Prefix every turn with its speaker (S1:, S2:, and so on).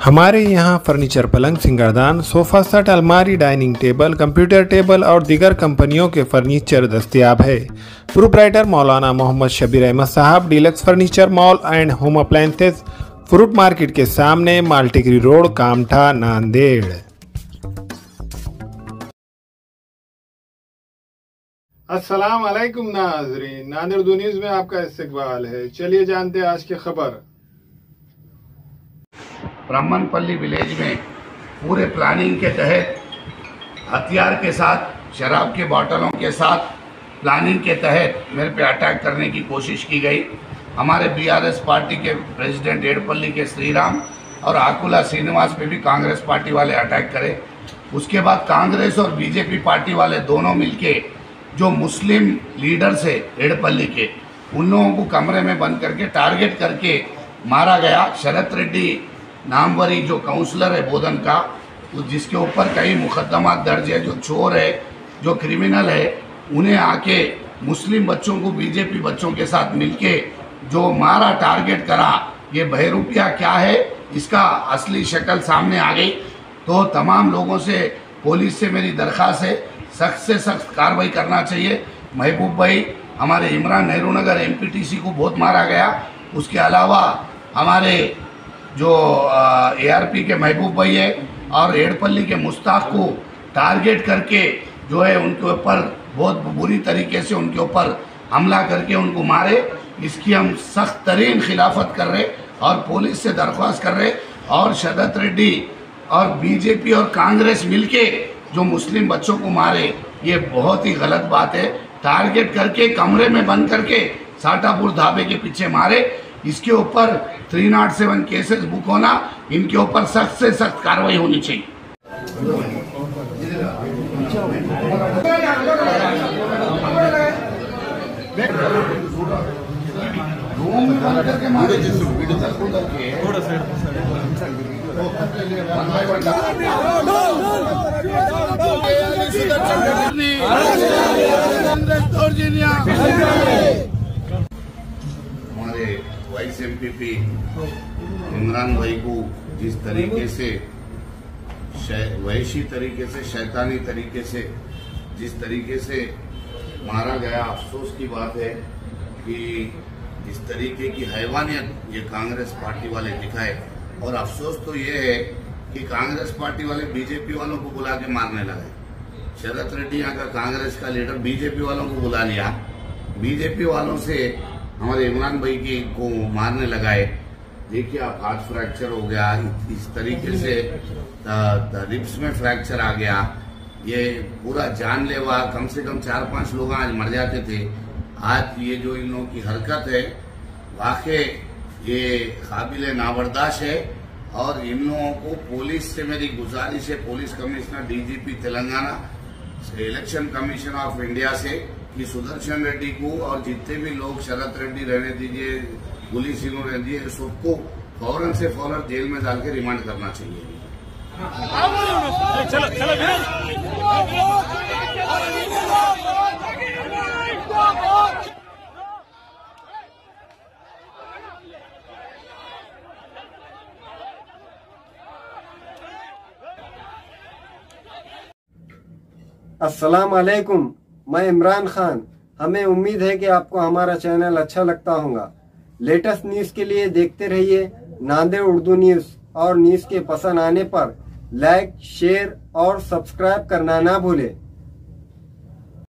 S1: हमारे यहाँ फर्नीचर, पलंग, सिंगारदान, सोफा सेट, अलमारी, डाइनिंग टेबल, कंप्यूटर टेबल और दीगर कंपनियों के फर्नीचर दस्तयाब है। प्रोप्राइटर मौलाना मोहम्मद शबीर अहमद साहब, deluxe furniture mall and home appliances, fruit market के सामने, माल्टिकरी रोड, कामठा, नांदेड़। अस्सलाम वालेकुम नाज़रीन, नांदेड़ दो न्यूज़ में आपका इस्तकबाल है। चलिए जानते हैं आज की खबर।
S2: ब्राह्मणपल्ली विलेज में पूरे प्लानिंग के तहत हथियार के साथ, शराब के बोतलों के साथ प्लानिंग के तहत मेरे पे अटैक करने की कोशिश की गई। हमारे बीआरएस पार्टी के प्रेसिडेंट एडपल्ली के श्रीराम और आकुला श्रीनिवास पे भी कांग्रेस पार्टी वाले अटैक करे। उसके बाद कांग्रेस और बीजेपी पार्टी वाले दोनों मिलके जो मुस्लिम लीडर्स है एडपल्ली के, उन लोगों को कमरे में बंद करके टारगेट करके मारा गया। शरत रेड्डी नामवरी जो काउंसलर है बोधन का, जिसके ऊपर कई मुकदमा दर्ज है, जो चोर है, जो क्रिमिनल है, उन्हें आके मुस्लिम बच्चों को बीजेपी बच्चों के साथ मिलके जो मारा, टारगेट करा। ये बहरूपिया क्या है, इसका असली शक्ल सामने आ गई। तो तमाम लोगों से, पुलिस से मेरी दरख्वास्त है, सख्त से सख्त कार्रवाई करना चाहिए। महबूब भाई, हमारे इमरान नेहरू नगर एमपीटीसी को बहुत मारा गया। उसके अलावा हमारे जो एआरपी के महबूब भाई है और एडपल्ली के मुश्ताक को टारगेट करके जो है उनके ऊपर बहुत बुरी तरीके से उनके ऊपर हमला करके उनको मारे। इसकी हम सख्त तरीन खिलाफत कर रहे और पुलिस से दरख्वास्त कर रहे। और शरत रेड्डी और बीजेपी और कांग्रेस मिलके जो मुस्लिम बच्चों को मारे, ये बहुत ही गलत बात है। टारगेट करके कमरे में बंद करके साटापुर ढाबे के पीछे मारे। इसके ऊपर 307 केसेस बुक होना, इनके ऊपर सख्त से सख्त कार्रवाई होनी चाहिए। हमारे वाइस एमपीपी इमरान भाई को जिस तरीके से वहशी तरीके से, शैतानी तरीके से जिस तरीके से मारा गया, अफसोस की बात है कि इस तरीके की हैवानियत ये कांग्रेस पार्टी वाले दिखाए। और अफसोस तो ये है कि कांग्रेस पार्टी वाले बीजेपी वालों को बुला के मारने लगे। शरत रेड्डी यहाँ का कांग्रेस का लीडर बीजेपी वालों को बुला लिया, बीजेपी वालों से हमारे इमरान भाई की को मारने लगाए। देखिए आप, हाथ फ्रैक्चर हो गया, इस तरीके से रिब्स में फ्रैक्चर आ गया। ये पूरा जानलेवा, कम से कम 4-5 लोग आज मर जाते थे। आज ये जो इन लोगों की हरकत है, वाकई ये काबिल नाबर्दाश्त है। और इन लोगों को पुलिस से मेरी गुजारिश है, police commissioner, DGP Telangana, election commission of India से, कि सुदर्शन रेड्डी को और जितने भी लोग, शरत रेड्डी रहने दीजिए, गुली सिंह रहने दीजिए, सबको फौरन से फौरन जेल में डाल के रिमांड करना चाहिए।
S3: अस्सलाम वालेकुम, मैं इमरान खान। हमें उम्मीद है कि आपको हमारा चैनल अच्छा लगता होगा। लेटेस्ट न्यूज़ के लिए देखते रहिए नांदेड़ उर्दू न्यूज़, और न्यूज़ के पसंद आने पर लाइक, शेयर और सब्सक्राइब करना ना भूलें।